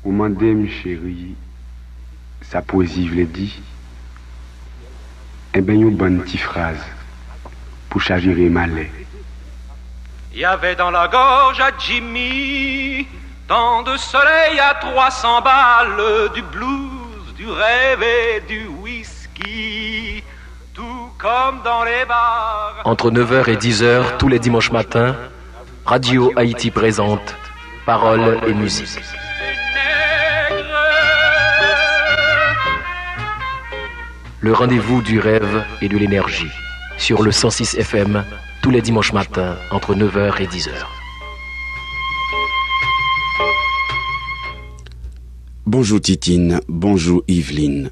Ou mandem chéri, sa poésie vle dit, eh ben yon bonne petite phrase pour chavirer malais. Il y avait dans la gorge à Jimmy tant de soleil à 300 balles, du blues, du rêve et du whisky, tout comme dans les bars. Entre 9h et 10h, tous les dimanches matins, Radio Haïti présente Paroles et musique. Le rendez-vous du rêve et de l'énergie sur le 106 FM tous les dimanches matins entre 9h et 10h. Bonjour Titine, bonjour Yveline,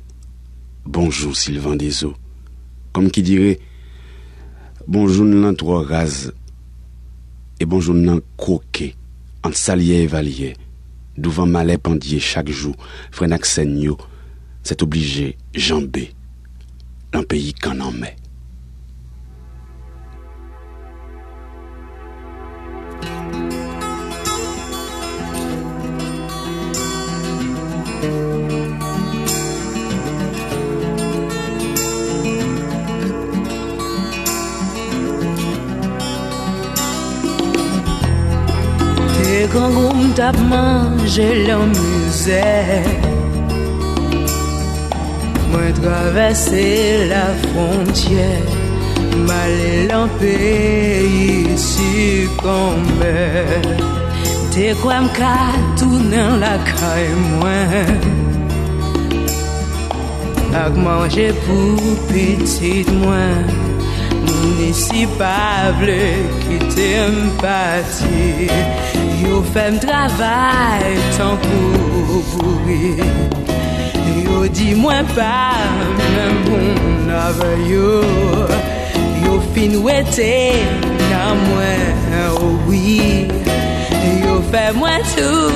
bonjour Sylvain Deso. Comme qui dirait, bonjour nan trois raz et bonjour nan croquet, en salier et valier, devant malais pendier chaque jour, frenak senyo, c'est obligé, jambé, d'un pays qu'en en met. Quand on t'a mangé la misère, moi traverser la frontière, m'aller dans le pays succomber. T'es quoi m'ka tourner la caille moi, ak manger pour petite moi. Municipal qui t'aime parti, yo fait travail tant pour pourrir. Yo dis-moi pas même bon avec yo, yo fin ouété dans moi oh oui, yo fait moi tout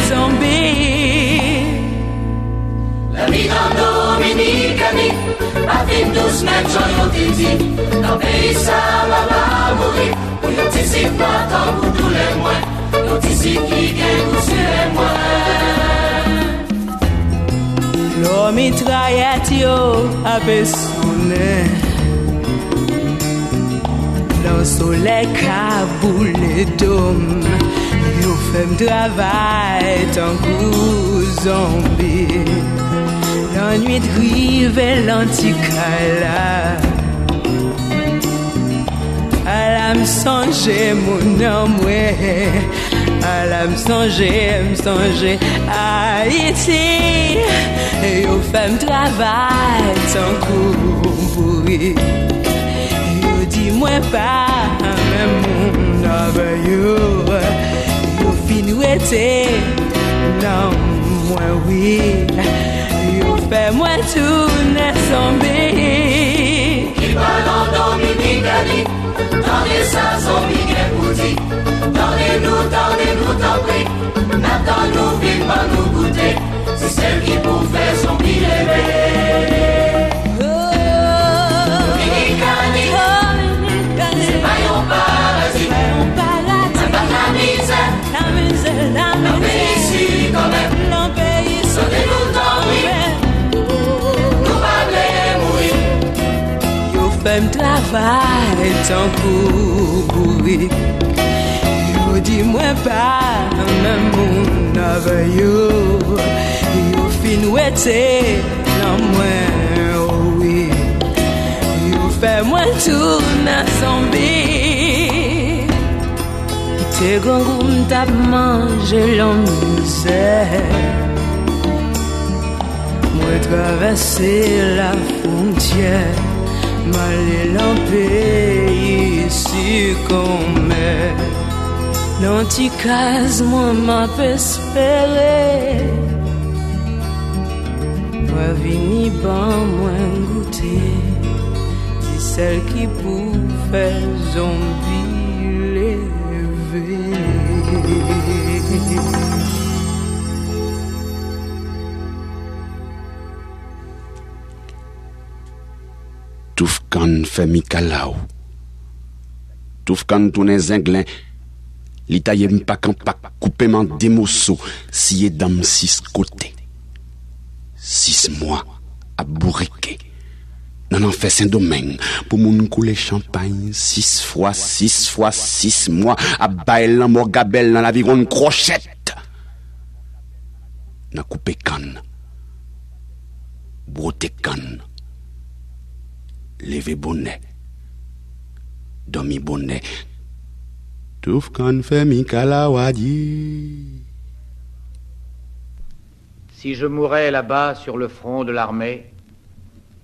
zombie. La vie dans Dominicani, a fin 12 mètres, j'en ai dit. Dans le pays, ça va mourir. Pour yon tisi pas tant pour tous les mois. Yon tisi qui gagne tous les mois. L'homme y traite yo a besonné. Dans le soleil qu'a boulé d'homme. Yo fait travail tant que zombie. La nuit de rive et l'anticala. À la me songer mon homme, à la me songer Haïti. Et yo femme travail tant qu'on pourrit. Yo dis-moi pas, même mon avec yo. Yo fin ouété, non, moi oui. Yo fais-moi tourner zombie. Qui parle en Dominicani, dans les zombies qui bouti. Tendez-nous, t'en prie. N'attends nous, vite pas nous goûter. C'est celle qui pour faire zombie lever. Dominicani, c'est pas yon paradis. C'est pas la misère. Un pays ici quand même. Sortez-nous dans femme travail tant courir. Yo dis-moi pas même mon avec yo. Yo fin ouété dans moi oh oui. Yo fait moi tourner zombie. T'es gongoum t'a mangé la misère. Moi traverser la frontière. M'aller dans le pays succomber. Dans ti case, moi m'a espéré. Moi vini ban, moi goûter. C'est celle qui pour faire zombie lever. Toufkan fait Mikalau. Toufkan tourne zinglin Li taille m'pas qu'en pas coupé m'en des morceaux, scié dans 6 côtés. 6 mois à bourriquer. Non, fait Saint-Domingue pour moun couler champagne 6 fois 6 mois à bailler l'amour gabelle dans la viron crochette. N'a coupé canne. Broté canne. Levé bonnet. Dormi bonnet. Touf canne fait mi kalawadi. Si je mourais là-bas sur le front de l'armée,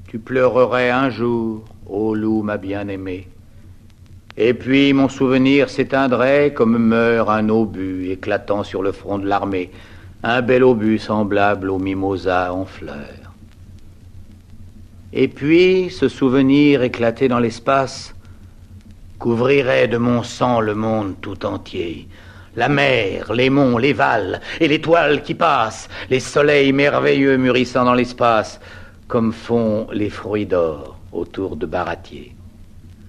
tu pleurerais un jour, ô loup ma bien-aimée. Et puis mon souvenir s'éteindrait comme meurt un obus éclatant sur le front de l'armée, un bel obus semblable au mimosa en fleurs. Et puis ce souvenir éclaté dans l'espace couvrirait de mon sang le monde tout entier. La mer, les monts, les vals et l'étoile qui passe, les soleils merveilleux mûrissant dans l'espace, comme font les fruits d'or autour de Baratier.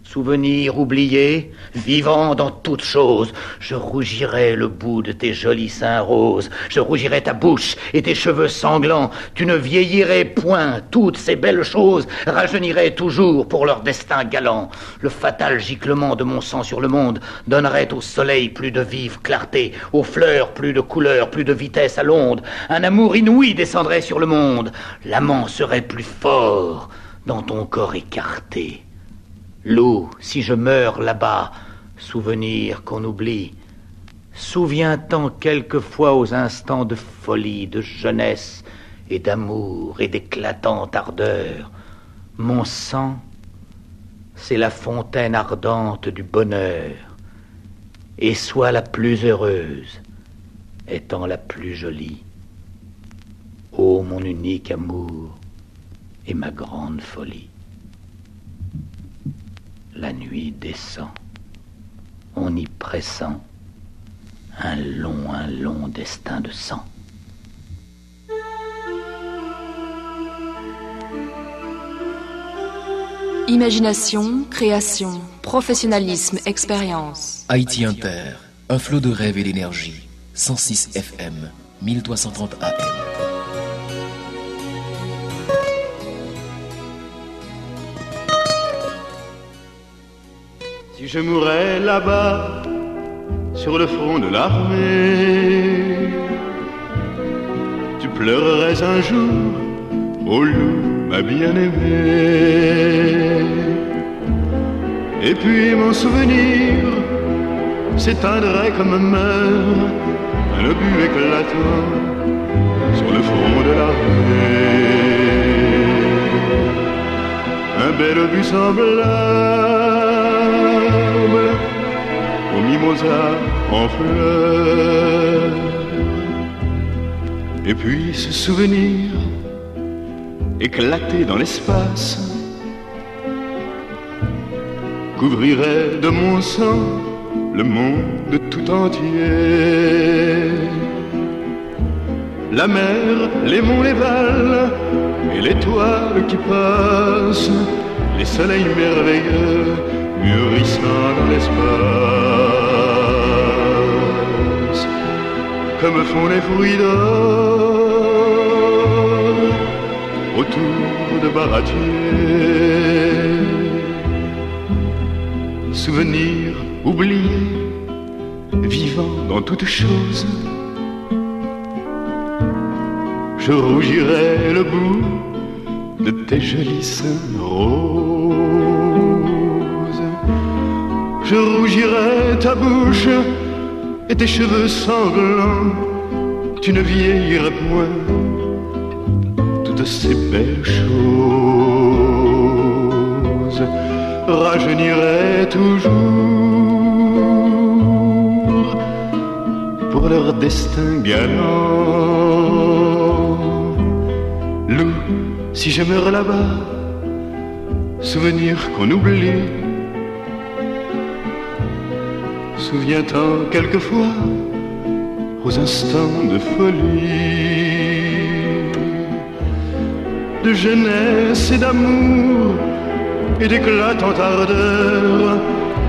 Souvenir oublié, vivant dans toutes choses, je rougirai le bout de tes jolis seins roses, je rougirai ta bouche et tes cheveux sanglants, tu ne vieillirais point, toutes ces belles choses rajeuniraient toujours pour leur destin galant. Le fatal giclement de mon sang sur le monde donnerait au soleil plus de vive clarté, aux fleurs plus de couleur, plus de vitesse à l'onde, un amour inouï descendrait sur le monde, l'amant serait plus fort dans ton corps écarté. Loup, si je meurs là-bas, souvenir qu'on oublie, souviens-t'en quelquefois aux instants de folie, de jeunesse et d'amour et d'éclatante ardeur. Mon sang, c'est la fontaine ardente du bonheur, et sois la plus heureuse, étant la plus jolie. Ô mon unique amour et ma grande folie. La nuit descend, on y pressent un long destin de sang. Imagination, création, professionnalisme, expérience. Haïti Inter, un flot de rêve et d'énergie. 106 FM, 1330 AM. Si je mourais là-bas, sur le front de l'armée, tu pleurerais un jour, ô loup, ma bien-aimée. Et puis mon souvenir s'éteindrait comme meurt un obus éclatant sur le front de l'armée. Un bel obus semblable au mimosa en fleurs. Et puis ce souvenir éclaté dans l'espace couvrirait de mon sang le monde tout entier. La mer, les monts, les vals et l'étoile qui passe, les soleils merveilleux mûrissant dans l'espace, comme font les fruits d'or autour de Baratier. Souvenir oublié, vivant dans toutes choses, je rougirai le bout de tes jolis seins roses. Je rougirai ta bouche et tes cheveux sanglants, tu ne vieillirais point, toutes ces belles choses rajeuniraient toujours pour leur destin galant. Loup, si je meurs là-bas, souvenir qu'on oublie, souviens-t'en quelquefois aux instants de folie, de jeunesse et d'amour et d'éclatante ardeur,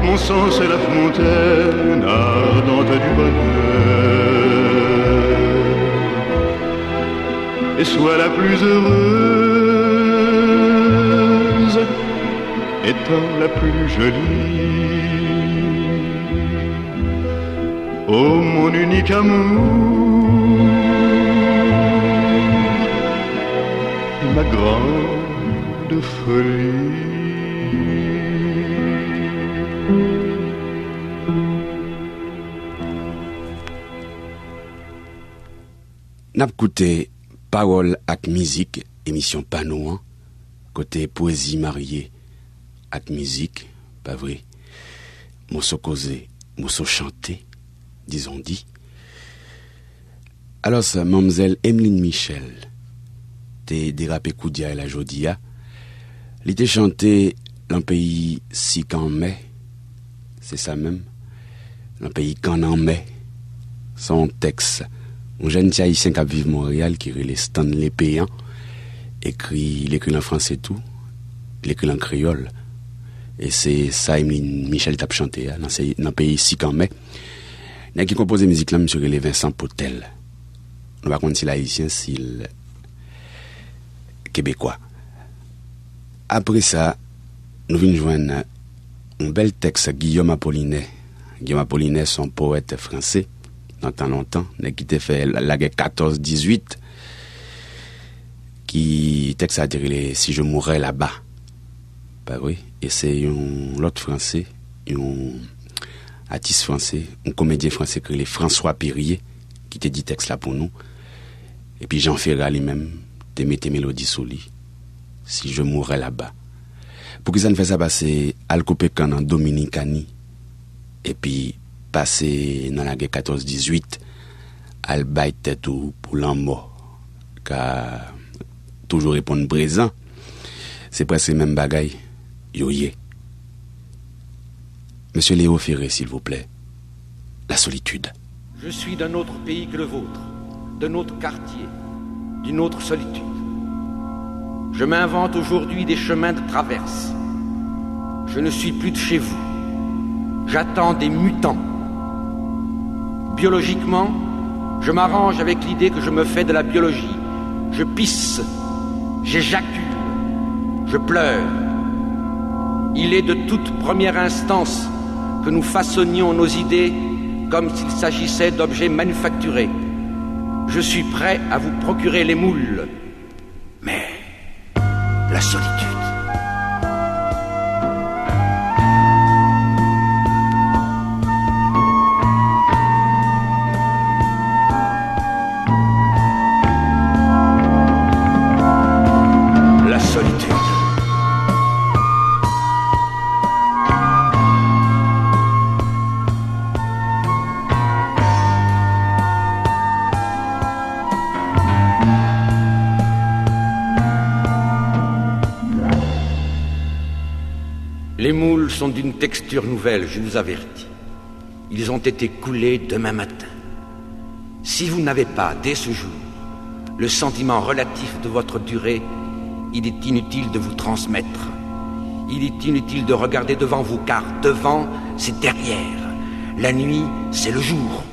Mon sang c'est la fontaine ardente du bonheur. Et sois la plus heureuse, étant la plus jolie. Oh mon unique amour et ma grande folie. N'a écouté Parole ak musique, émission Panouan, côté poésie mariée ak musique, pas vrai. Morceau causé, morceau chanté, disons dit. Alors ça, mademoiselle Emeline Michel, t'es dérapé Koudia et la Jodia, l'été chanté dans le pays si qu'en mai, c'est ça même, dans le pays qu'en en mai, son texte. Un jeune haïtien qui vit à Montréal, qui est Stanley Payan, il écrit en français tout, il écrit en créole. Et c'est ça, Emeline Michel t'a chanté dans le pays ici quand même. Il y a qui compose la musique là, M. Vincent Potel. On va connaître si l'haïtien, si le québécois. Après ça, nous venons joindre un bel texte Guillaume Apollinaire. Guillaume Apollinaire, son poète français. Dans longtemps, qui t'a fait la guerre 14-18, qui texte a dit si je mourrais là-bas. Pas vrai? Et c'est l'autre français, un artiste français, un comédien français qui est François Périer, qui t'a dit texte là pour nous. Et puis Jean Ferrat lui-même, t'a mis tes mélodies sur lui. Si je mourrais là-bas. Pour que ça ne fait ça passer al couper quand en Dominicanie. Et puis passé dans la guerre 14-18, al baille tête pour l'amour, car toujours répondre présent, c'est presque le même bagaille, yoye. Monsieur Léo Ferré, s'il vous plaît, la solitude. Je suis d'un autre pays que le vôtre, d'un autre quartier, d'une autre solitude. Je m'invente aujourd'hui des chemins de traverse. Je ne suis plus de chez vous. J'attends des mutants. Biologiquement, je m'arrange avec l'idée que je me fais de la biologie. Je pisse, j'éjacule, je pleure. Il est de toute première instance que nous façonnions nos idées comme s'il s'agissait d'objets manufacturés. Je suis prêt à vous procurer les moules. Mais la solitude. Les moules sont d'une texture nouvelle, je vous avertis. Ils ont été coulés demain matin. Si vous n'avez pas, dès ce jour, le sentiment relatif de votre durée, il est inutile de vous transmettre. Il est inutile de regarder devant vous, car devant, c'est derrière. La nuit, c'est le jour.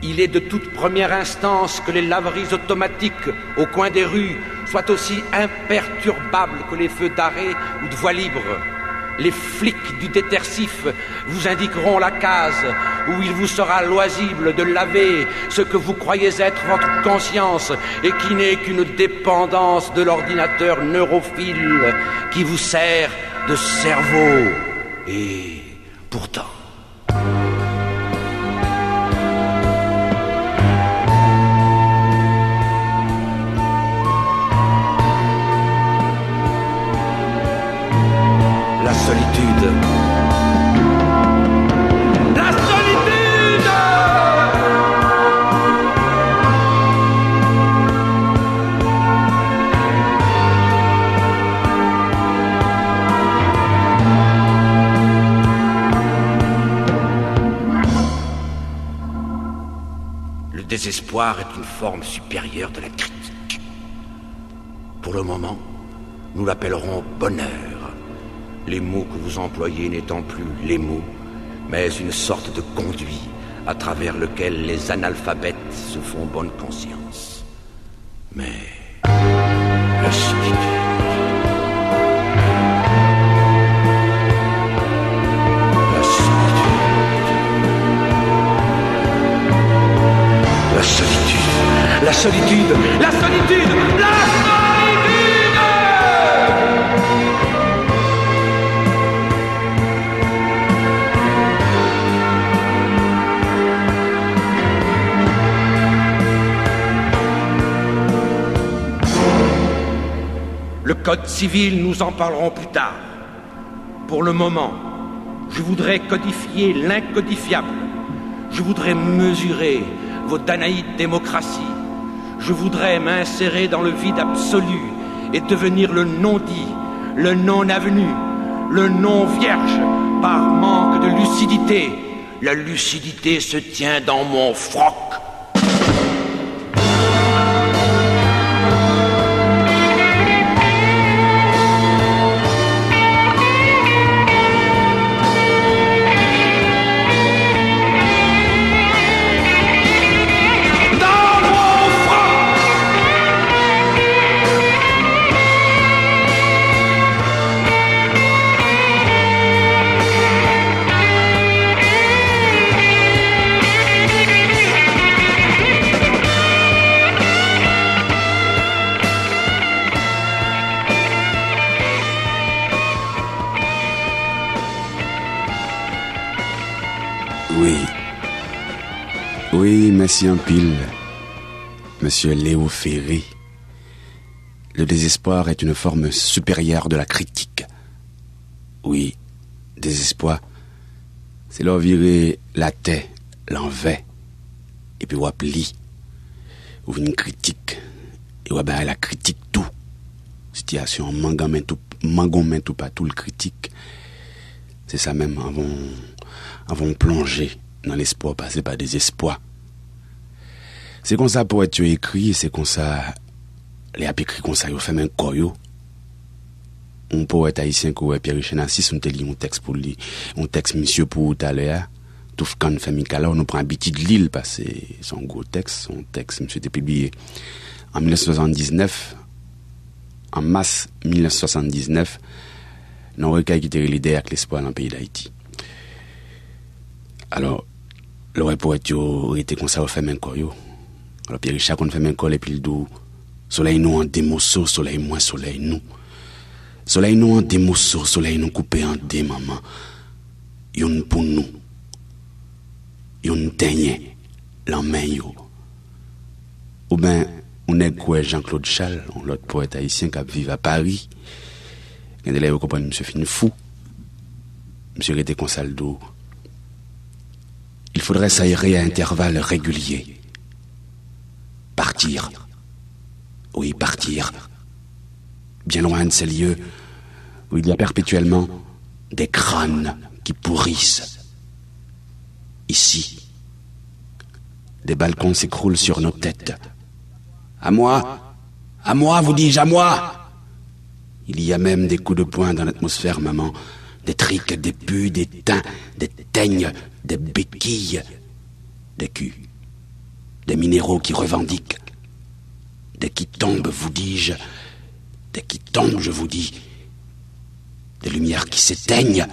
Il est de toute première instance que les laveries automatiques au coin des rues soient aussi imperturbables que les feux d'arrêt ou de voie libre. Les flics du détersif vous indiqueront la case où il vous sera loisible de laver ce que vous croyez être votre conscience et qui n'est qu'une dépendance de l'ordinateur neurophile qui vous sert de cerveau. Et pourtant... désespoir est une forme supérieure de la critique. Pour le moment, nous l'appellerons bonheur. Les mots que vous employez n'étant plus les mots, mais une sorte de conduit à travers lequel les analphabètes se font bonne conscience. Mais la solitude. La solitude. La solitude. La solitude. La solitude. La solitude. Le code civil, nous en parlerons plus tard. Pour le moment, je voudrais codifier l'incodifiable. Je voudrais mesurer vos danaïdes démocraties. Je voudrais m'insérer dans le vide absolu et devenir le non-dit, le non-avenu, le non-vierge, par manque de lucidité. La lucidité se tient dans mon froc. Oui, merci en pile, monsieur Léo Ferré. Le désespoir est une forme supérieure de la critique. Oui, désespoir, c'est leur virer la tête, l'envers, et puis wap li, ou une critique, et wap la critique tout. Situation mangon men tout pas tout le critique. C'est ça même, avant plonger dans l'espoir, passer par désespoir. C'est comme ça pour être écrit, c'est comme ça, les ap écrit comme ça, ils fait même koyo. Un poète haïtien qui est Pierre Chenassis, on te lit un texte pour lui, un texte monsieur pour tout à l'heure, tout quand fait Mikala, on nous prend habitude de l'île, parce que c'est son gros texte, monsieur était publié en 1979, en mars 1979, dans le recueil qui était l'idée avec l'espoir dans le pays d'Haïti. Alors, le poète était comme ça, on fait même koyo. Alors, Pierre Richard, on fait même koyo, et puis le dos, soleil nous en démosso, soleil moins, soleil nous. Soleil nous en démosso, soleil nous coupé en deux, maman. Yon pour nous. Yon teigne, l'en main yo. Ou ben, on est quoi Jean-Claude Chal, l'autre poète haïtien qui vit à Paris. Quand il a compris, monsieur fin fou. Monsieur était consal d'eau. Il faudrait s'aérer à intervalles réguliers. Partir. Oui, partir. Bien loin de ces lieux où il y a perpétuellement des crânes qui pourrissent. Ici, des balcons s'écroulent sur nos têtes. À moi, vous dis-je, à moi. Il y a même des coups de poing dans l'atmosphère, maman. Des triques, des pus, des teints, des teignes, des béquilles, des culs, des minéraux qui revendiquent, des qui tombent, vous dis-je, des qui tombent, je vous dis, des lumières qui s'éteignent,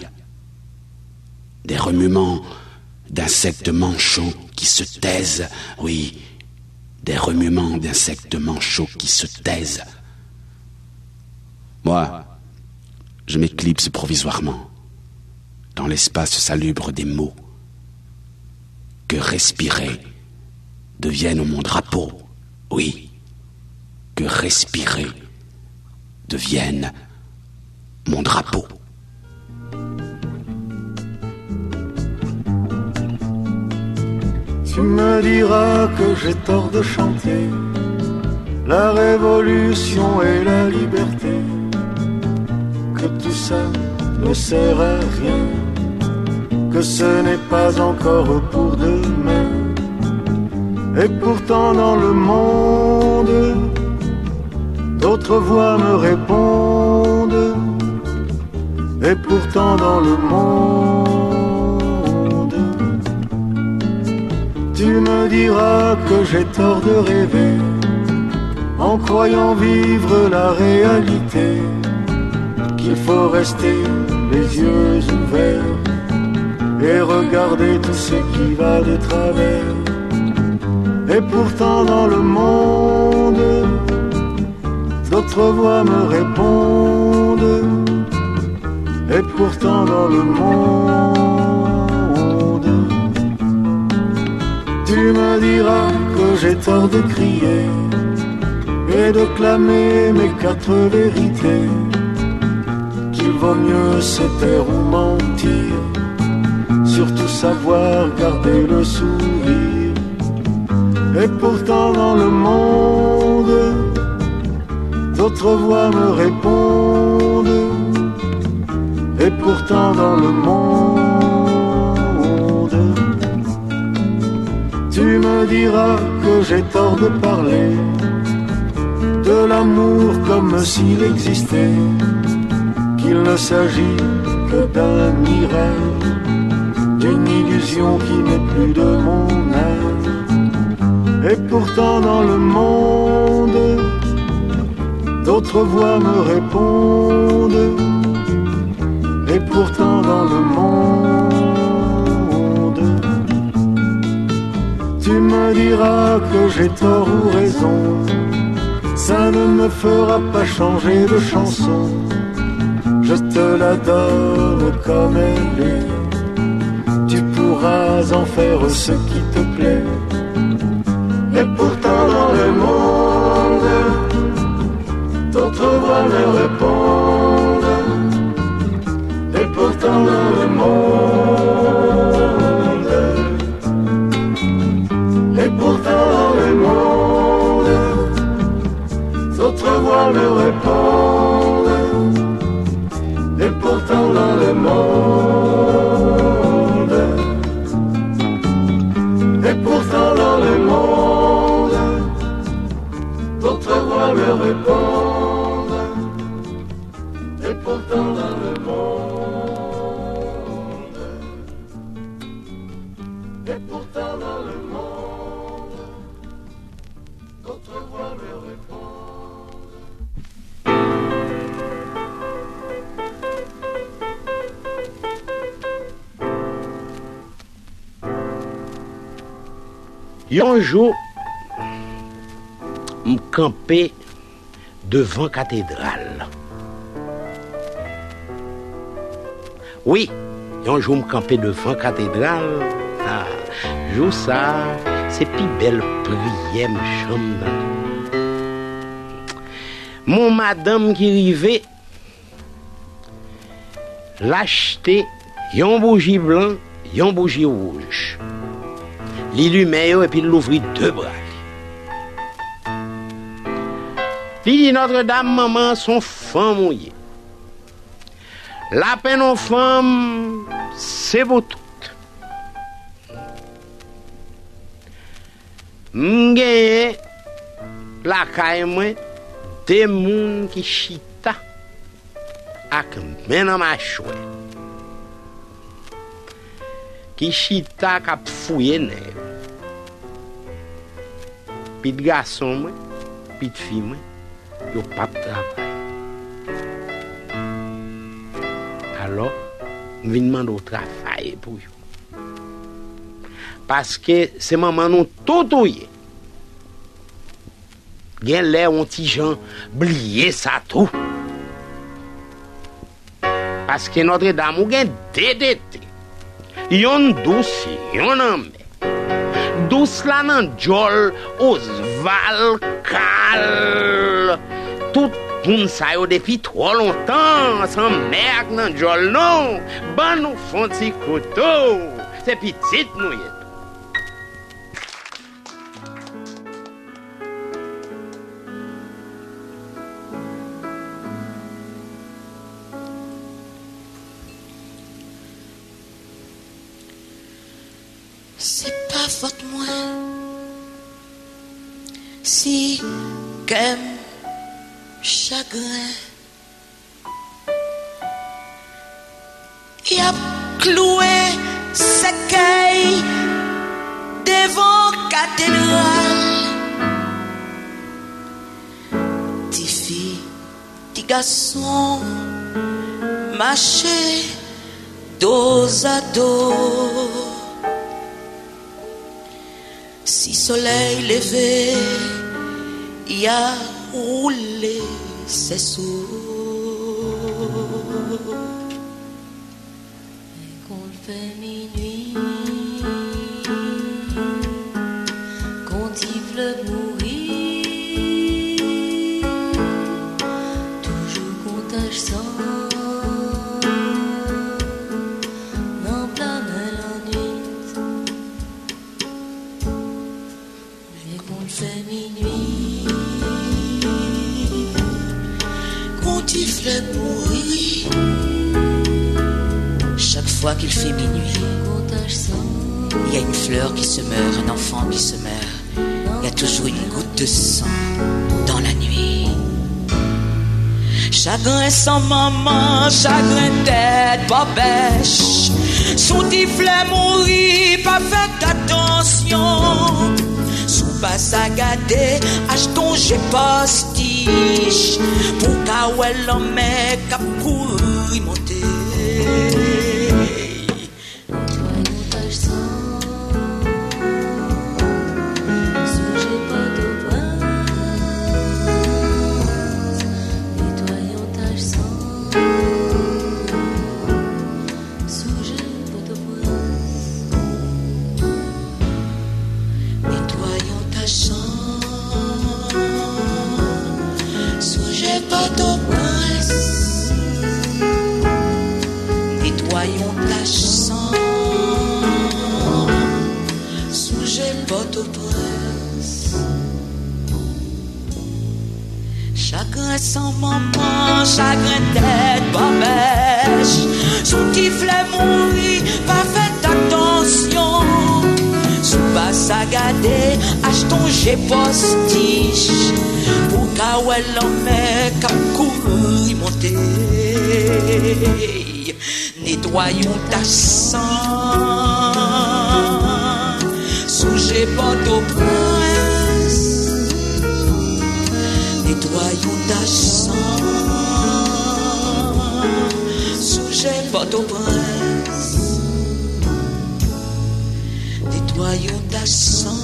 des remuements d'insectes manchots qui se taisent, oui, des remuements d'insectes manchots qui se taisent. Moi, je m'éclipse provisoirement dans l'espace salubre des mots. Que respirer devienne mon drapeau, oui, que respirer devienne mon drapeau. Tu me diras que j'ai tort de chanter la révolution et la liberté, que tout ça ne sert à rien, que ce n'est pas encore pour demain, Et pourtant dans le monde, d'autres voix me répondent. Et pourtant dans le monde, tu me diras que j'ai tort de rêver en croyant vivre la réalité, qu'il faut rester les yeux ouverts et regarder tout ce qui va de travers. Et pourtant dans le monde, d'autres voix me répondent. Et pourtant dans le monde, tu me diras que j'ai tort de crier et de clamer mes quatre vérités, qu'il vaut mieux se taire ou mentir, surtout savoir garder le sourire. Et pourtant dans le monde, d'autres voix me répondent. Et pourtant dans le monde, tu me diras que j'ai tort de parler de l'amour comme s'il existait, qu'il ne s'agit que d'un mirage, d'une illusion qui n'est plus de mon âge. Et pourtant dans le monde, d'autres voix me répondent. Et pourtant dans le monde, tu me diras que j'ai tort ou raison, ça ne me fera pas changer de chanson. Je te la donne comme elle est, tu pourras en faire ce qui te plaît. Et pourtant dans le monde, d'autres voix me répondent. Et pourtant dans le monde, et pourtant dans le monde, d'autres voix me répondent. Et pourtant dans le monde, et pourtant dans le monde, d'autres voix me répondent. Et pourtant dans le monde, et pourtant dans le monde, d'autres voix me répondent. Un jour, je campais devant la cathédrale. Oui, un jour, je campais devant la cathédrale. Ah, jour ça, c'est plus belle prière, chambre. Mon madame qui arrivait, l'acheter une bougie blanche, une bougie rouge. L'illumère et puis l'ouvrit deux bras. Puis dit Notre-Dame, maman, son femme mouillée. La peine aux femmes, c'est pour tout. M'gagne la caille moi des moun qui chita ak men en machoué. Qui chita k'ap fouye nèg. Pit garçon moi, pit fille moi, yo pas travail. Alors, on vient demander au travail pour eux. Parce que c'est maman nous tout ouye. Gen l'air on ti gens blier ça tout. Parce que Notre-Dame ou gen DDT. Yon douce, yon ambe. Douce la nan jol, Osval, Kal. Tout moun sa yo depuis trop longtemps, sans merde nan jol non. Ban nou font ti koto. C'est petit nou yé. C'est pas faute moi si qu'aime chagrin. Y a cloué s'écaille devant cathédrale. Ti fille, ti garçon, marché dos à dos. Si soleil levé, y a roulé ses sous. Fait minuit, quand il veut mourir, toujours comptage sans, en plein la nuit. Mais quand il fait minuit, quand il veut mourir, chaque fois qu'il fait minuit, il y a une fleur qui se meurt, un enfant qui se meurt. Il y a toujours une goutte de sang dans la nuit. Chagrin sans maman, chagrin tête, babèche. Son tiflet mourit, pas fait attention. Sous pas sagadé, achetons j'ai postiche. Pour qu'à l'homme cap courir monter. Chagrin sans maman, chagrin tête, babèche. Son tiflet mourit, pas fait attention. Sous pas sagadé, achetons j'ai postiche. Pour qu'à l'homme cap courir monter. Nettoyons ta sang. Sous j'ai pas d'eau prince. Nettoyons ta sang, sous-j'ai Port-au-Prince. Nettoyons ta sang,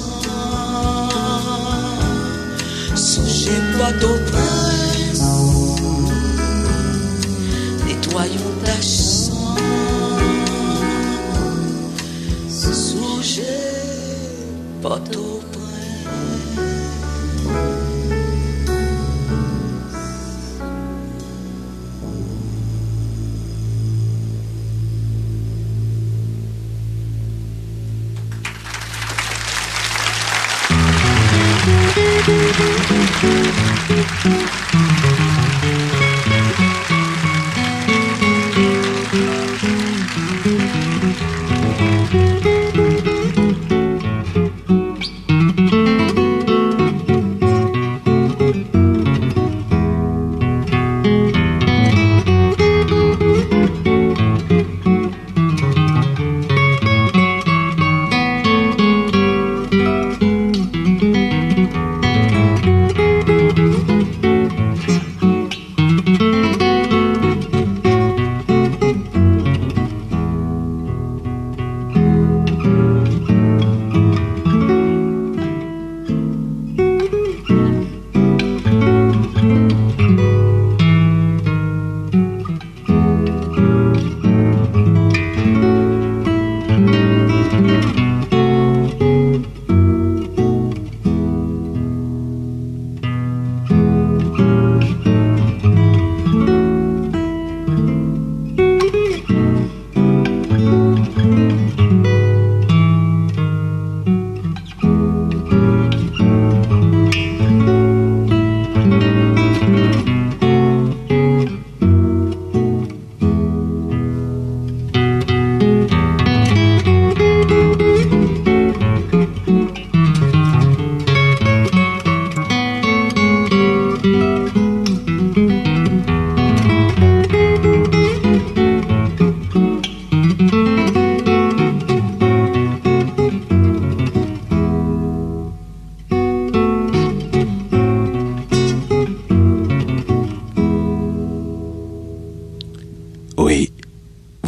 sous-j'ai Port-au-Prince. Nettoyons ta sang, sous-j'ai Port-au-Prince.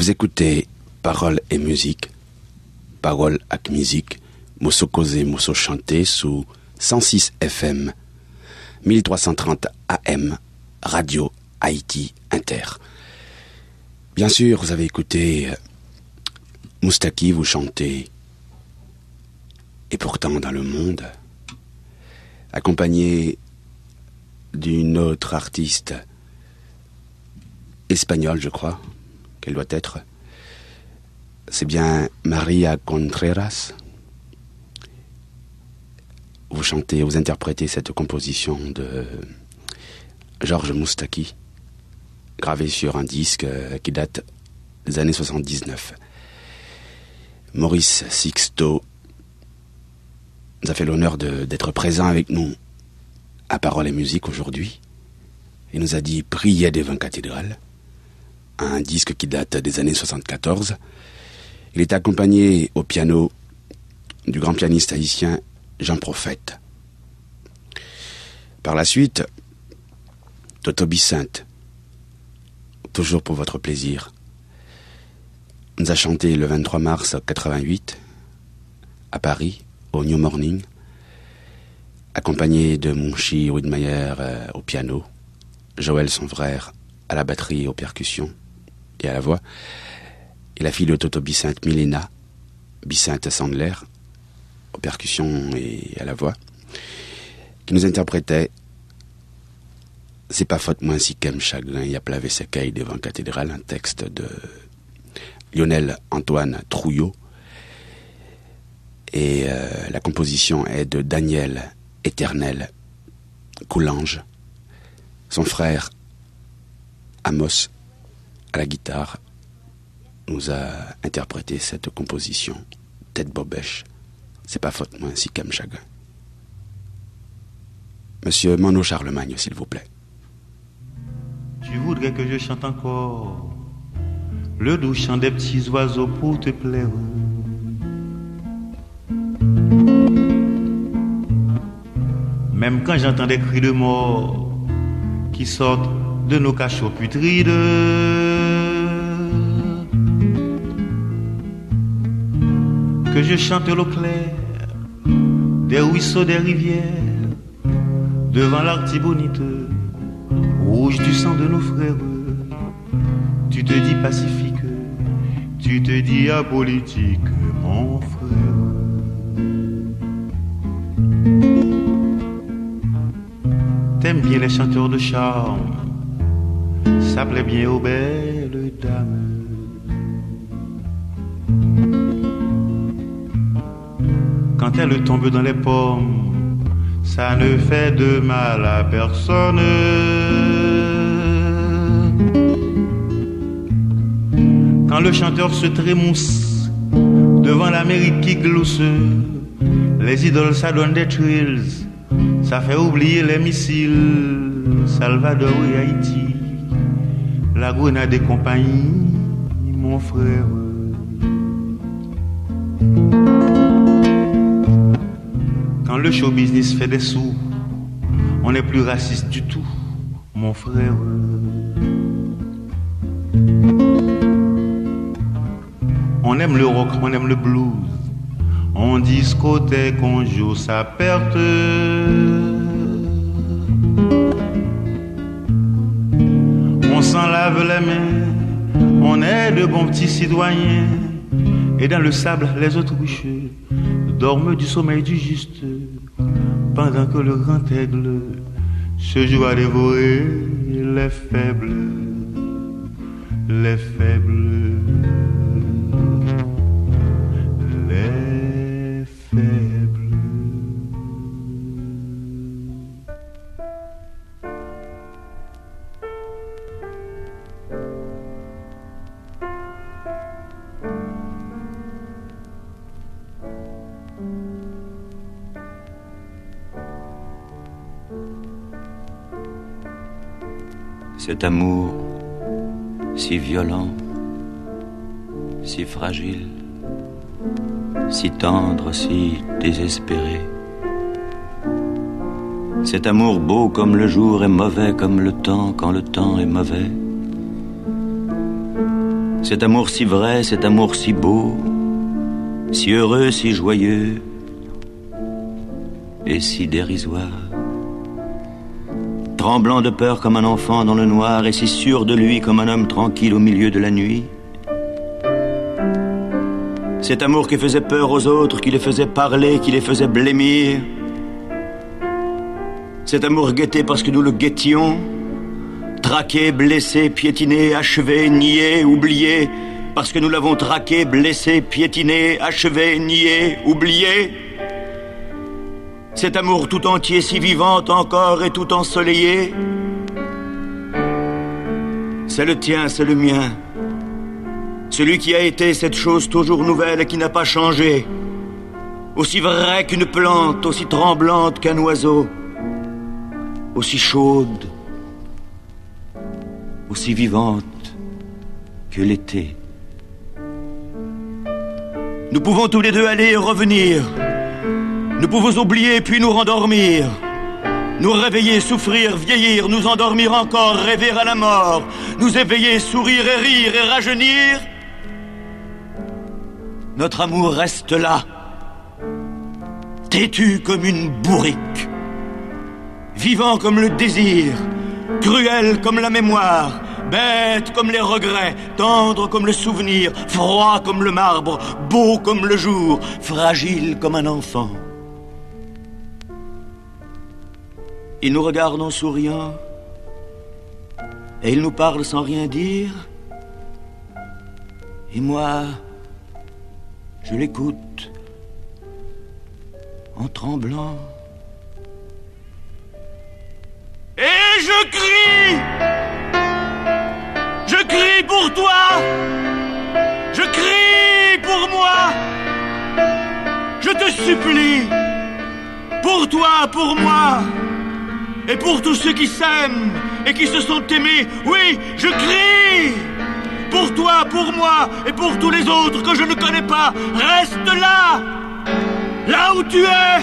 Vous écoutez Paroles et musique, Paroles ak musique, Mosso causé, Mosso chanté sous 106 FM, 1330 AM, Radio Haïti Inter. Bien sûr, vous avez écouté Moustaki vous chanter Et pourtant dans le monde, accompagné d'une autre artiste espagnole, je crois qu'elle doit être. C'est bien Maria Contreras. Vous chantez, vous interprétez cette composition de Georges Moustaki, gravée sur un disque qui date des années 79. Maurice Sixto nous a fait l'honneur d'être présent avec nous à Paroles et musique aujourd'hui. Il nous a dit « Priez devant cathédrale », un disque qui date des années 74. Il est accompagné au piano du grand pianiste haïtien Jean Prophète. Par la suite, Toto Bicinte, toujours pour votre plaisir, nous a chanté le 23 mars 88 à Paris, au New Morning, accompagné de Mounchi Widmeyer au piano, Joël son frère à la batterie et aux percussions et à la voix, et la fille de Toto Bicinte, Milena Bicinte Sandler, aux percussions et à la voix, qui nous interprétait « C'est pas faute moi si qu'aime chagrin, y a plavé ses cailles devant cathédrale », un texte de Lionel Antoine Trouillot, et la composition est de Daniel Éternel Coulange. Son frère Amos, à la guitare, nous a interprété cette composition, Tête Bobèche, c'est pas faute moi si qu'aime chagrin. Monsieur Mano Charlemagne, s'il vous plaît. Tu voudrais que je chante encore le doux chant des petits oiseaux pour te plaire. Même quand j'entends des cris de mort qui sortent de nos cachots putrides, que je chante l'eau claire des ruisseaux, des rivières, devant l'Artibonite, rouge du sang de nos frères. Tu te dis pacifique, tu te dis apolitique, mon frère. T'aimes bien les chanteurs de charme, ça plaît bien aux belles dames. Quand elles tombent dans les pommes, ça ne fait de mal à personne. Quand le chanteur se trémousse devant l'Amérique qui glousse, les idoles ça donne des thrills, ça fait oublier les missiles. Salvador et Haïti, la Grenade et compagnie, mon frère. Quand le show business fait des sous, on n'est plus raciste du tout, mon frère. On aime le rock, on aime le blues, on discothèque, on joue sa perte. On s'en lave les mains, on est de bons petits citoyens. Et dans le sable, les autruches dorment du sommeil du juste, pendant que le grand aigle se joue à dévorer les faibles, les faibles. Cet amour si violent, si fragile, si tendre, si désespéré. Cet amour beau comme le jour est mauvais comme le temps quand le temps est mauvais. Cet amour si vrai, cet amour si beau, si heureux, si joyeux et si dérisoire. Tremblant de peur comme un enfant dans le noir et si sûr de lui comme un homme tranquille au milieu de la nuit. Cet amour qui faisait peur aux autres, qui les faisait parler, qui les faisait blêmir. Cet amour guetté parce que nous le guettions, traqué, blessé, piétiné, achevé, nié, oublié, parce que nous l'avons traqué, blessé, piétiné, achevé, nié, oublié. Cet amour tout entier, si vivant encore et tout ensoleillé. C'est le tien, c'est le mien. Celui qui a été cette chose toujours nouvelle et qui n'a pas changé. Aussi vrai qu'une plante, aussi tremblante qu'un oiseau. Aussi chaude, aussi vivante que l'été. Nous pouvons tous les deux aller et revenir. Nous pouvons oublier puis nous rendormir. Nous réveiller, souffrir, vieillir, nous endormir encore, rêver à la mort. Nous éveiller, sourire et rire et rajeunir. Notre amour reste là, têtu comme une bourrique, vivant comme le désir, cruel comme la mémoire, bête comme les regrets, tendre comme le souvenir, froid comme le marbre, beau comme le jour, fragile comme un enfant. Il nous regarde en souriant et il nous parle sans rien dire. Et moi, je l'écoute en tremblant. Et je crie! Je crie pour toi! Je crie pour moi! Je te supplie! Pour toi, pour moi! Et pour tous ceux qui s'aiment et qui se sont aimés, oui, je crie! Pour toi, pour moi et pour tous les autres que je ne connais pas, reste là! Là où tu es!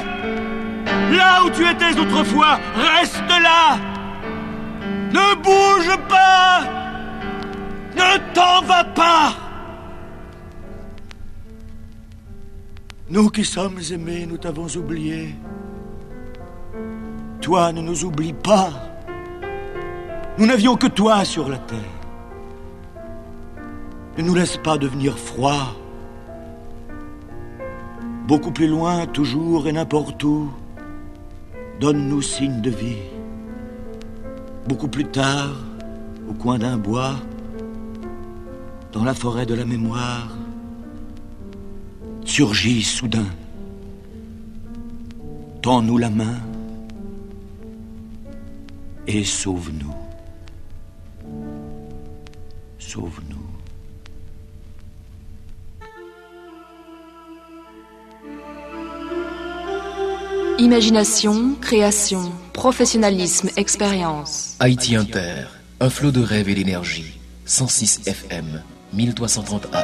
Là où tu étais autrefois, reste là! Ne bouge pas! Ne t'en vas pas! Nous qui sommes aimés, nous t'avons oublié. Toi, ne nous oublie pas. Nous n'avions que toi sur la terre. Ne nous laisse pas devenir froid. Beaucoup plus loin, toujours et n'importe où, donne-nous signe de vie. Beaucoup plus tard, au coin d'un bois, dans la forêt de la mémoire, surgit soudain. Tends-nous la main et sauve-nous. Sauve-nous. Imagination, création, professionnalisme, expérience. Haïti Inter, un flot de rêve et d'énergie. 106 FM, 1330 AM.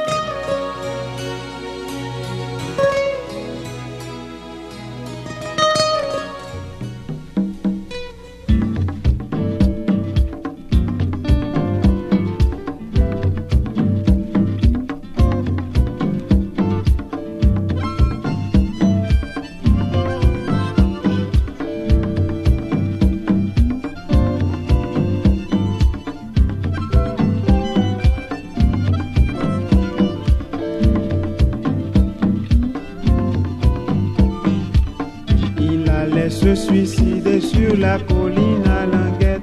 Se suicider sur la colline à Languette.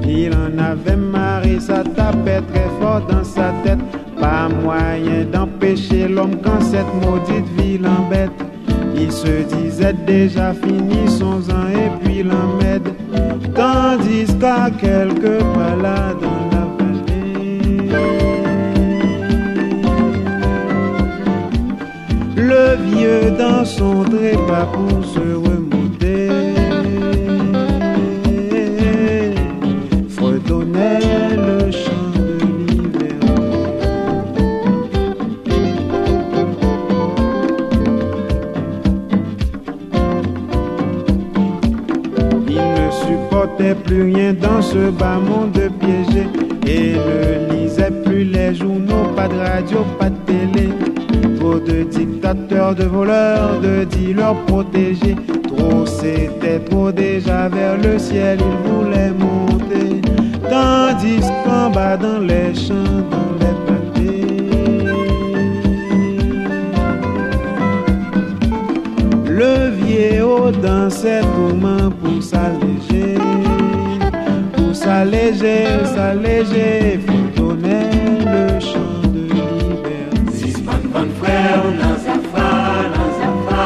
Il en avait marre, ça tapait très fort dans sa tête. Pas moyen d'empêcher l'homme quand cette maudite vie l'embête. Il se disait déjà fini son an et puis l'emmède. Tandis qu'à quelque part là dans la vallée, le vieux dans son trépas pour se remonter fredonnait le chant de l'hiver. Il ne supportait plus rien dans ce bas monde piégé et ne lisait plus plus les journaux, pas de radio, pas de télé. Trop de dictateurs, de voleurs, de dealers protégés. Trop c'était trop déjà, vers le ciel ils voulaient monter. Tandis qu'en bas dans les champs, dans les pâtés, le vieillot dansait tourment pour s'alléger. Pour s'alléger, s'alléger, faut donner le chant de liberté. Six bonnes frères, dans Zafra, dans Zafra.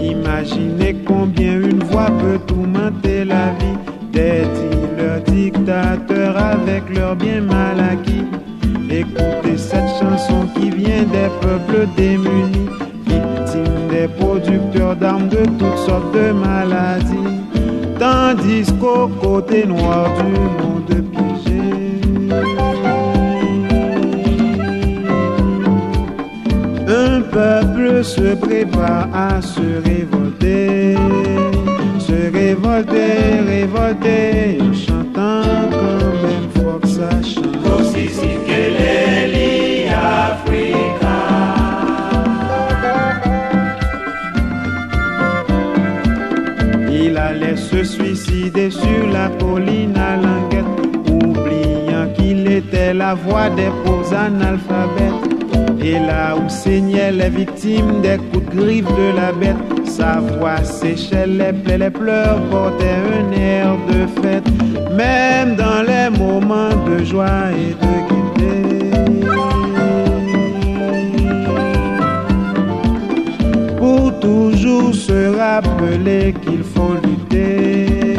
Imaginez combien une voix peut tourmenter la vie des dealers dictateurs avec leur bien mal acquis. Écoutez cette chanson qui vient des peuples démunis, victimes des producteurs d'armes de toutes sortes de maladies. Tandis qu'au côté noir du monde piégé, un peuple se prépare à se révolter, révolter, chantant quand même faut que ça chante. Il allait se suicider sur la colline à Languette, oubliant qu'il était la voix des pauvres analphabètes. Et là où saignaient les victimes des coups de griffe de la bête, sa voix séchait les plaies, les pleurs portaient un air de fête, même dans les moments de joie et de gaieté. Pour toujours se rappeler qu'il faut lutter,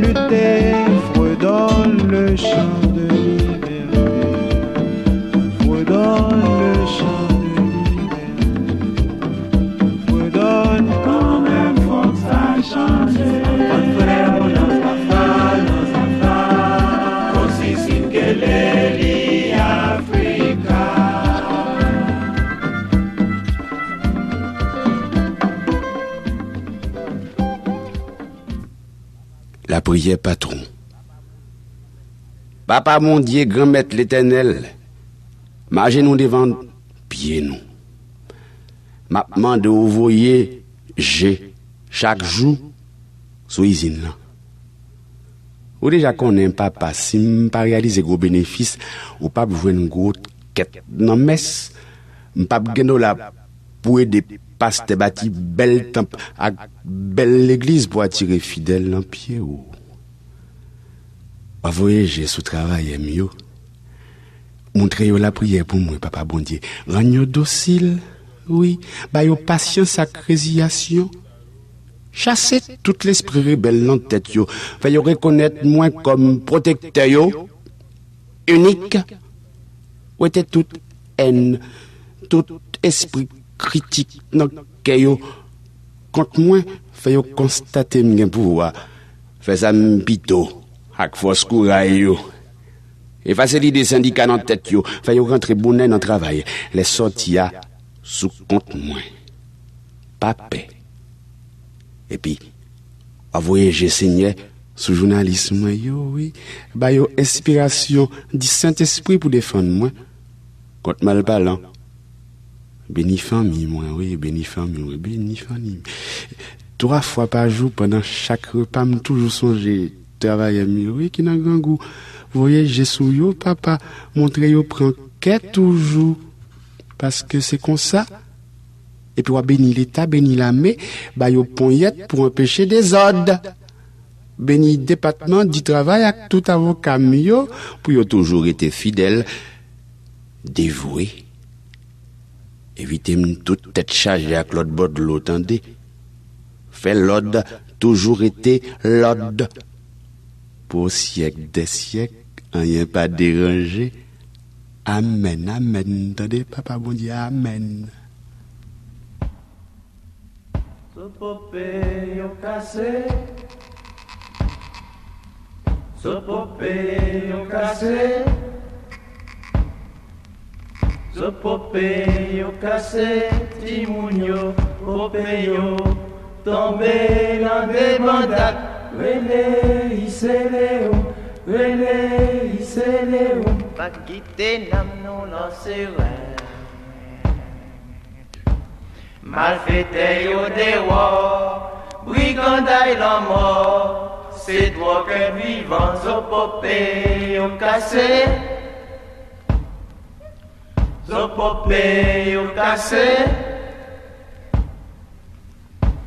lutter, fredonne le chant de liberté, fredonne le chant de liberté, fredonne quand même faut que ça change. Mon frère, nos affaires, consiste que les Africa. La prière patron. Papa mon Dieu, grand maître l'éternel, margez nous devant pied nous. M'a demandé au voyer, j'ai chaque jour sous usine là. Ou déjà connaît papa, si m'pas réaliser gros bénéfice, ou pas besoin une gros quête dans messe, m'pas gagner la pour aider pasteur bâti belle temple à belle l'église pour attirer fidèles dans pied ou à voyager sous travail mieux. Montrez la prière pour moi papa bon Dieu. Rendre docile, oui, ba yo patience à création. Chasser tout l'esprit rebelle dans tête yo. Fait yo reconnaître moi comme protecteur yo unique. Ou était toute haine, tout esprit critique dans yo contre moi fait yo constater m'gen pouvoir. Fait ça m'pito ak force courage yo. Effacer l'idée syndicat dans tête yo, fait yo rentrer bonnet dans travail. Les sortir sous compte moi. Pas paix. Et puis, voyager Seigneur sous journalisme yo, oui. Ba yo inspiration du Saint-Esprit pour défendre moi. Contre mal parlant. Béni famille, moi, oui, béni famille, oui, béni famille. 3 fois par jour, pendant chaque repas, me toujours songer, travailler mieux, oui, qui n'a grand goût. Voyager sous yo, papa, montrer yo, prend quête toujours. Parce que c'est comme ça. Et puis, on bénit l'État, bénit l'armée, bah, yo, ponyette pour empêcher des ordres. Béni département du travail avec tout avocat mieux, pour yo toujours été fidèle, dévoué. Évitez toute tête chargée avec l'autre bord de l'autre. Fait l'ordre, toujours été l'ordre. Pour siècle des siècles, rien pas dérangé. Amen, amen. Entendez, papa bon Dieu, amen. Ce popé yo cassé. Ce popé yo cassé. Ce popé yo cassé, Timounio, popé yo, tombé dans des mandats. Relé, c'est Léon, relé, c'est Léon. Pas quitter nam non lancer. Mal fait au déroir, brigandaille la mort. C'est toi que vivant, au popé, au cassé. Zopopé, au cassé.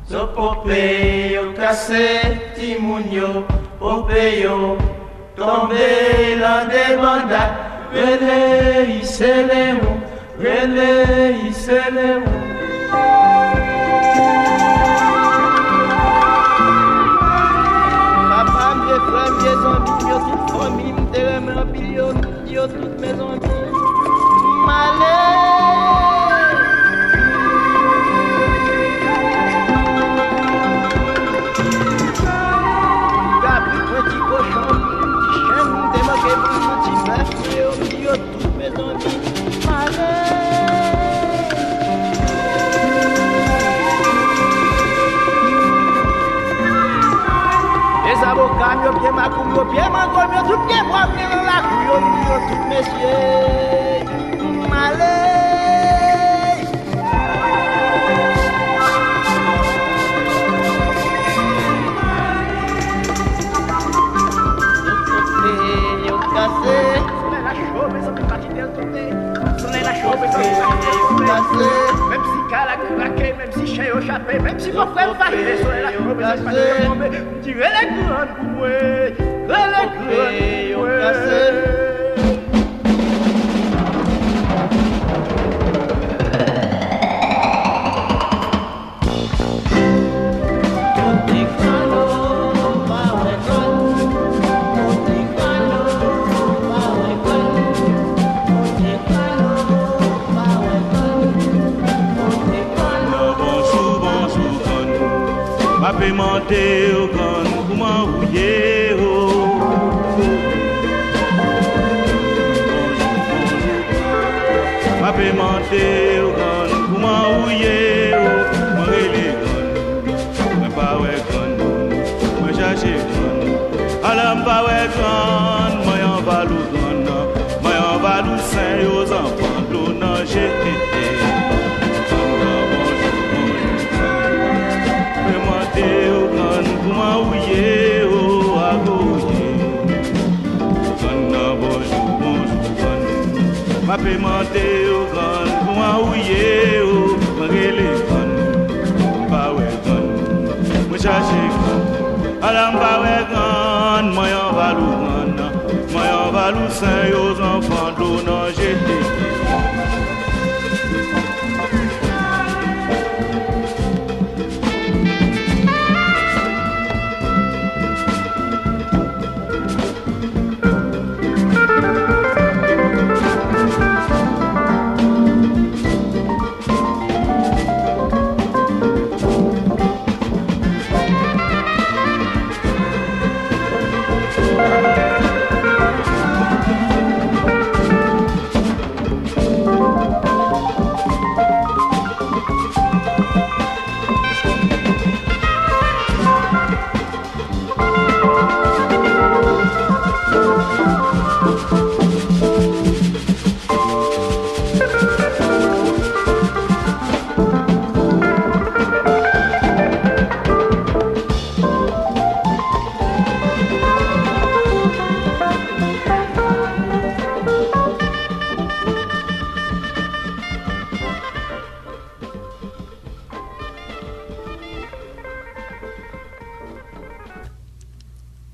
Zopopé, au cassé. Timounio, popéo. Tombé dans des mandats. Relé, c'est Léon. Relé, c'est Léon. Papa, mes frères, mes amis, yo toute famille, m'te remet en pile, yo toutes mes amis. Malé. Capri, petit cochon, petit chien, démarqué pour petit bœuf, yo toutes mes amis. Malé. Les avocats, yo bien ma coupe, yo bien ma gomme, yo tout bien moi, bien dans la couille, yo tout messieurs. Malé. Yo cassé. Soleil la chauve, mais ça peut pas quitter le tourner. Soleil la chauve, mais ça peut pas quitter le tourner. Même si Kala craqué, même si Chez au chapé, même si mon frère fâché, soleil la chauve, mais ça peut pas quitter le tourner. Tirez les couronnes pour moi. Les couronnes pour moi. Monter au gun pour m'enrouiller. Ma paix monter au gun pour m'enrouiller. Moi les guns, moi pas ouais gun, moi chercher gun. Alors pas ouais gun, moi en valou gun, moi en valou saint aux enfants de l'eau nager. Au gun pour m'enrouiller, oh agouiller. Gun na bonjour, bonjour gun. Ma paix monter au gun pour m'enrouiller, oh m'engueuler gun. Pas ouais gun, moi chercher gun. Alors pas ouais gun, moi en valou gun. Moi en valou saint aux enfants d'eau nager.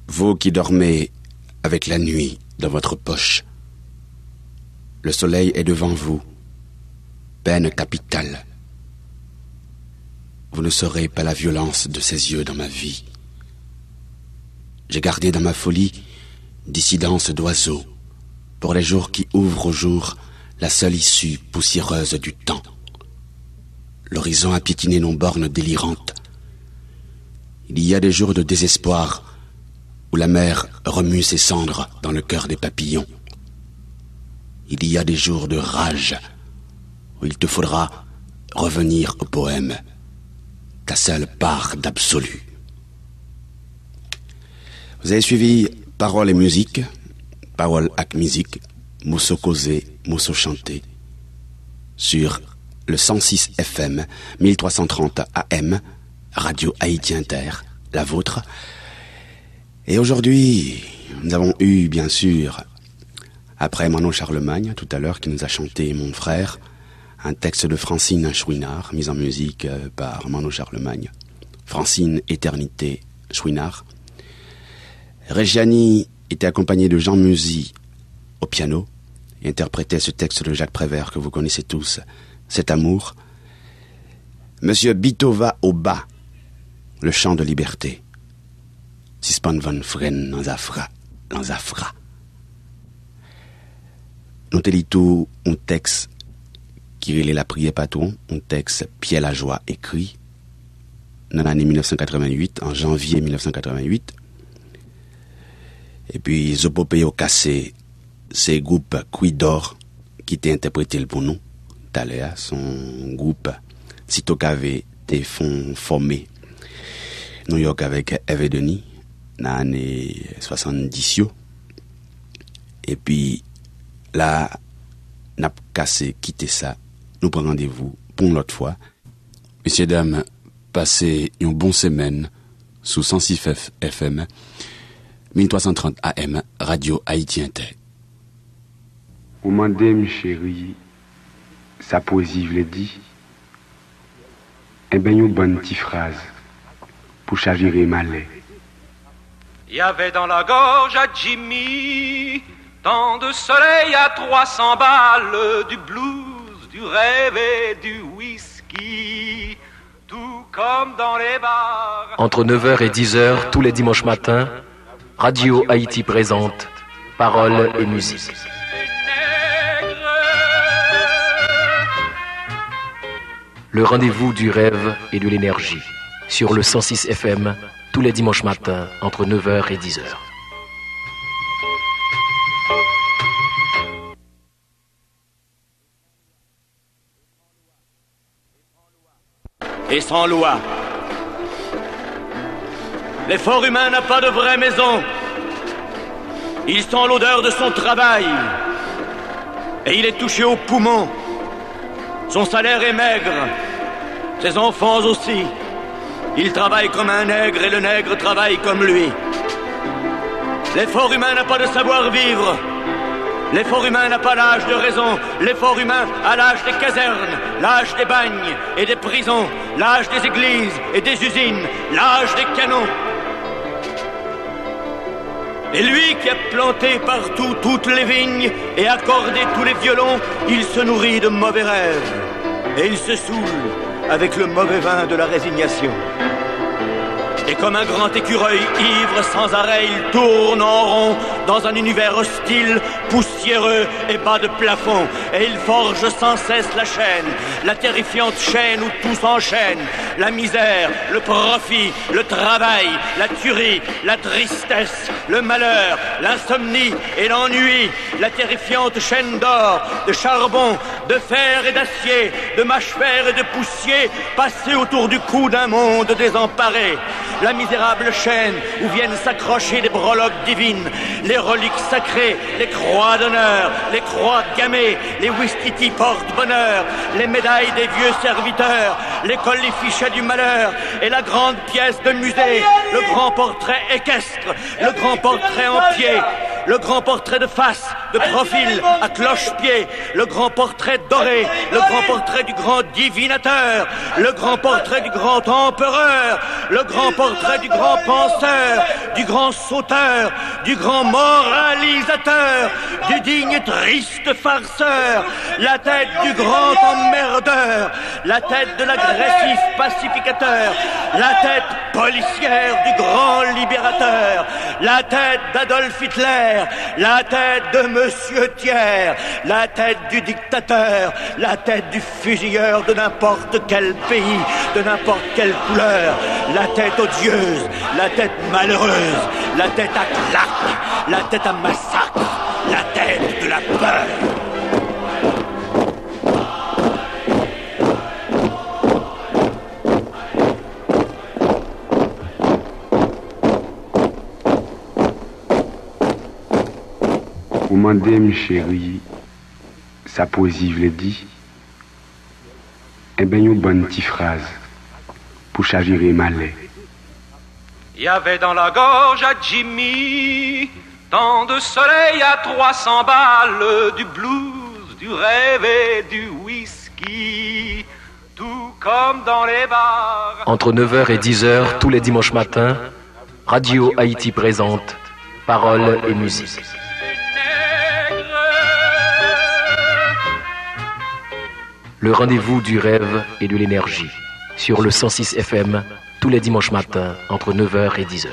Vous qui dormez avec la nuit dans votre poche, le soleil est devant vous, peine capitale. Vous ne saurez pas la violence de ses yeux dans ma vie. J'ai gardé dans ma folie dissidence d'oiseaux, pour les jours qui ouvrent au jour la seule issue poussiéreuse du temps. L'horizon a piétiné nos bornes délirantes. Il y a des jours de désespoir où la mer remue ses cendres dans le cœur des papillons. Il y a des jours de rage où il te faudra revenir au poème. ta seule part d'absolu. Vous avez suivi Paroles et musique, Paroles avec musique, morceaux causés, morceaux chantés, sur le 106 FM, 1330 AM, Radio Haïti Inter, la vôtre. Et aujourd'hui, nous avons eu, bien sûr, après Manon Charlemagne, tout à l'heure, qui nous a chanté Mon frère, un texte de Francine Chouinard, mis en musique par Manon Charlemagne. Francine Éternité Chouinard. Reggiani était accompagné de Jean Musy au piano et interprétait ce texte de Jacques Prévert que vous connaissez tous, Cet amour. Monsieur Bitova au bas, le chant de liberté. Sispan van Fren dans Afra. Nous te lis tout un texte qui relait la prière patron, un texte Pierre Lajoie écrit dans l'année 1988, en janvier 1988. Et puis Zopopeo cassé ces groupes Cuidor qui t'a interprété le pour nous. Talea, son groupe sitôt qu'avait été formé New York avec Eve Denis dans l'année 70. Et puis là, n'a cassé, quitté ça. Nous prenons rendez-vous pour une autre fois. Messieurs, dames, passez une bonne semaine sous 106 FM, 1330 AM, Radio Haïti Inter. Vous demandez, mes chéris, sa poésie, vous l'a dit. Eh bien, une bonne petite phrase pour chavirer malais. Il y avait dans la gorge à Jimmy tant de soleil à 300 balles, du blues, du rêve et du whisky, tout comme dans les bars. Entre 9h et 10h, tous les dimanches matins, Radio Haïti présente Paroles et musique. Le rendez-vous du rêve et de l'énergie, sur le 106 FM, tous les dimanches matins, entre 9h et 10h. Et sans loi. L'effort humain n'a pas de vraie maison. Il sent l'odeur de son travail. Et il est touché aux poumons. Son salaire est maigre. Ses enfants aussi. Il travaille comme un nègre et le nègre travaille comme lui. L'effort humain n'a pas de savoir-vivre. L'effort humain n'a pas l'âge de raison. L'effort humain a l'âge des casernes, l'âge des bagnes et des prisons, l'âge des églises et des usines, l'âge des canons. Et lui qui a planté partout toutes les vignes et accordé tous les violons, il se nourrit de mauvais rêves. Et il se saoule avec le mauvais vin de la résignation. Et comme un grand écureuil ivre sans arrêt, il tourne en rond dans un univers hostile, poussiéreux et bas de plafond. Et il forge sans cesse la terrifiante chaîne où tout s'enchaîne. La misère, le profit, le travail, la tuerie, la tristesse, le malheur, l'insomnie et l'ennui. La terrifiante chaîne d'or, de charbon, de fer et d'acier, de mâche-fer et de poussier, passée autour du cou d'un monde désemparé. La misérable chaîne où viennent s'accrocher les breloques divines, les reliques sacrées, les croix d'honneur, les croix gammées, les ouistiti porte-bonheur, les médailles des vieux serviteurs, les colifichets du malheur et la grande pièce de musée, le grand portrait équestre, le grand portrait en pied, le grand portrait de face, de profil, à cloche-pied, le grand portrait doré, le grand portrait du grand divinateur, le grand portrait du grand empereur, le grand portrait du grand penseur, du grand sauteur, du grand moralisateur, du digne et triste farceur, la tête du grand emmerdeur, la tête de l'agressif pacificateur, la tête policière du grand libérateur, la tête d'Adolf Hitler, la tête de Monsieur Thiers, la tête du dictateur, la tête du fusilleur de n'importe quel pays, de n'importe quelle couleur, la tête odieuse, la tête malheureuse, la tête à claque, la tête à massacre, la tête de la peur. Ou mandem chéri, sa poésie vle dit, eh ben yon bonne petite phrase pour chavirer malais. Il y avait dans la gorge à Jimmy tant de soleil à 300 balles, du blues, du rêve et du whisky, tout comme dans les bars. Entre 9h et 10h tous les dimanches matins, Radio Haïti présente Paroles et musique. Le rendez-vous du rêve et de l'énergie sur le 106 FM tous les dimanches matins entre 9h et 10h.